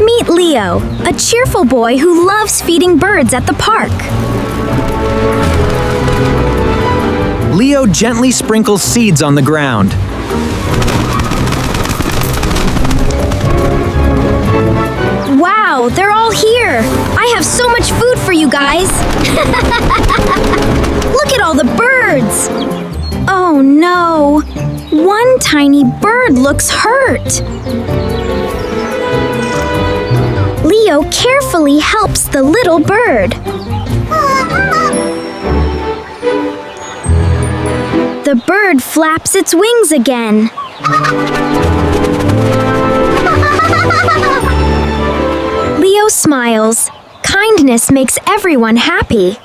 Meet Leo, a cheerful boy who loves feeding birds at the park. Leo gently sprinkles seeds on the ground. Wow, they're all here! I have so much food for you guys! Look at all the birds! Oh no! One tiny bird looks hurt! Leo carefully helps the little bird. The bird flaps its wings again. Leo smiles. Kindness makes everyone happy.